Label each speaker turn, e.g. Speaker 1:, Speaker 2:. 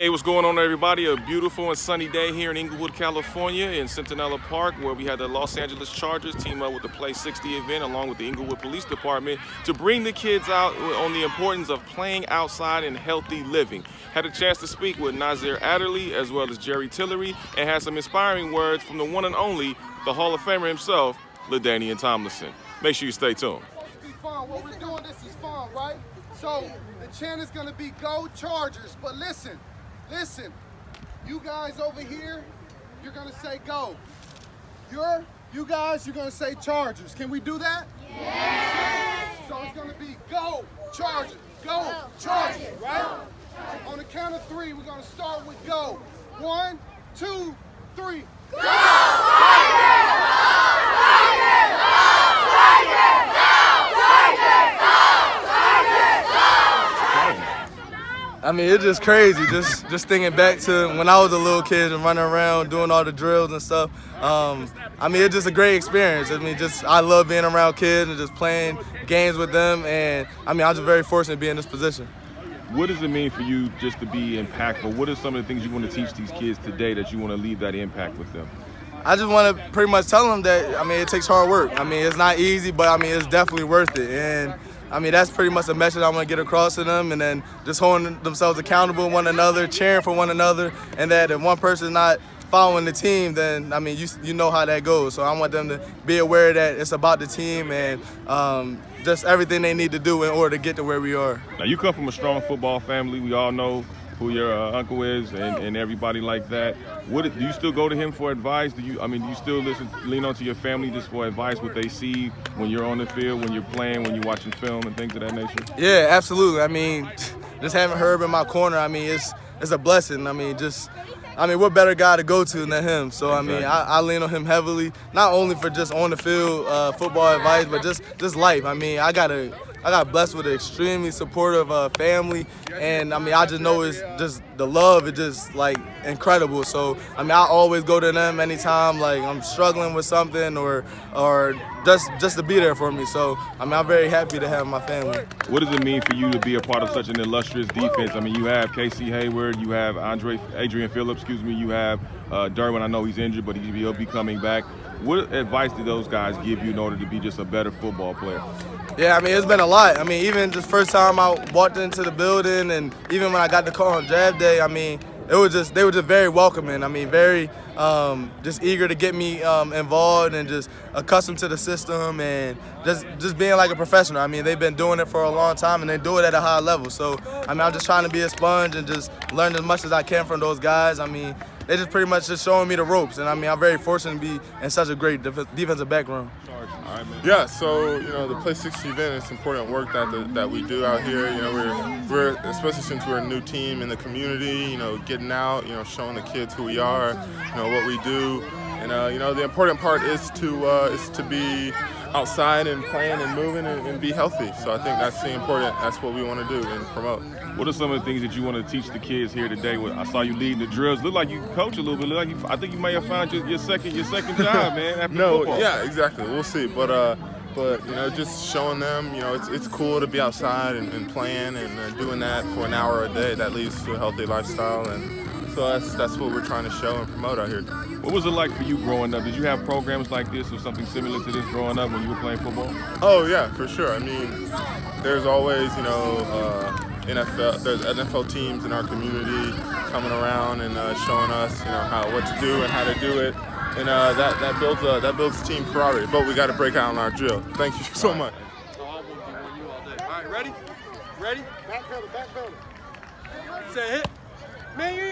Speaker 1: Hey, what's going on, everybody? A beautiful and sunny day here in Inglewood, California, in Centinela Park, where we had the Los Angeles Chargers team up with the Play60 event, along with the Inglewood Police Department, to bring the kids out on the importance of playing outside and healthy living. Had a chance to speak with Nas Adderley as well as Tillery, and had some inspiring words from the one and only, the Hall of Famer himself, LaDainian Tomlinson. Make sure you stay tuned.
Speaker 2: It's fun. What we're doing, this is fun, right? So the chant is gonna be "Go Chargers," but listen, you guys over here, you're gonna say "Go." You guys, you're gonna say "Chargers." Can we do that? Yes. So it's gonna be "Go Chargers, go Chargers," right? On the count of three, we're gonna start with "Go." 1, 2, 3. Go Chargers!
Speaker 3: I mean, it's just crazy, just thinking back to when I was a little kid and running around doing all the drills and stuff. I mean, it's just a great experience. I mean, I love being around kids and just playing games with them, and I mean, I'm just very fortunate to be in this position.
Speaker 1: What does it mean for you just to be impactful? What are some of the things you want to teach these kids today that you want to leave that impact with them?
Speaker 3: I just want to pretty much tell them that, I mean, it takes hard work. I mean, it's not easy, but I mean, it's definitely worth it. And I mean, that's pretty much the message I want to get across to them, and then just holding themselves accountable to one another, cheering for one another, and that if one person's not following the team, then, I mean, you know how that goes. So I want them to be aware that it's about the team and just everything they need to do in order to get to where we are.
Speaker 1: Now, you come from a strong football family. We all know who your uncle is and everybody like that. Do you still go to him for advice? Do you still lean on to your family just for advice, what they see when you're on the field, when you're playing, when you're watching film and things of that nature?
Speaker 3: Yeah, absolutely. I mean, just having Herb in my corner, I mean, it's a blessing. I mean, what better guy to go to than him? So, I mean, I lean on him heavily, not only for just on the field football advice, but just life. I mean, I got blessed with an extremely supportive family, and I mean, I just know it's just the love is just like incredible. So, I mean, I always go to them anytime like I'm struggling with something or just to be there for me. So, I mean, I'm very happy to have my family.
Speaker 1: What does it mean for you to be a part of such an illustrious defense? I mean, you have Casey Hayward, you have Adrian Phillips, you have Derwin. I know he's injured, but he'll be coming back. What advice do those guys give you in order to be just a better football player?
Speaker 3: Yeah, I mean, it's been a lot. I mean, even the first time I walked into the building, and even when I got the call on draft day, I mean, they were just very welcoming. I mean, very just eager to get me involved and just accustomed to the system and just being like a professional. I mean, they've been doing it for a long time, and they do it at a high level. So, I mean, I'm just trying to be a sponge and just learn as much as I can from those guys. I mean, they just pretty much just showing me the ropes, and I mean, I'm very fortunate to be in such a great defensive background.
Speaker 4: All right, man. Yeah, so the Play60 event is important work that we do out here. We're especially since we're a new team in the community. Getting out, showing the kids who we are, what we do, and the important part is to be outside and playing and moving and be healthy. So I think that's what we want to do and promote.
Speaker 1: What are some of the things that you want to teach the kids here today? I saw you leading the drills. Look like you coach a little bit. I think you may have found your second job, man. After football.
Speaker 4: Yeah, exactly. We'll see. But just showing them, it's cool to be outside and playing and doing that for an hour a day. That leads to a healthy lifestyle, and so that's what we're trying to show and promote out here.
Speaker 1: What was it like for you growing up? Did you have programs like this or something similar to this growing up when you were playing football?
Speaker 4: Oh yeah, for sure. I mean, there's always there's NFL teams in our community coming around and showing us what to do and how to do it, and that builds team camaraderie. But we got to break out on our drill. Thank you so much.
Speaker 2: All right, ready? Back pedal. Say hit. Man, you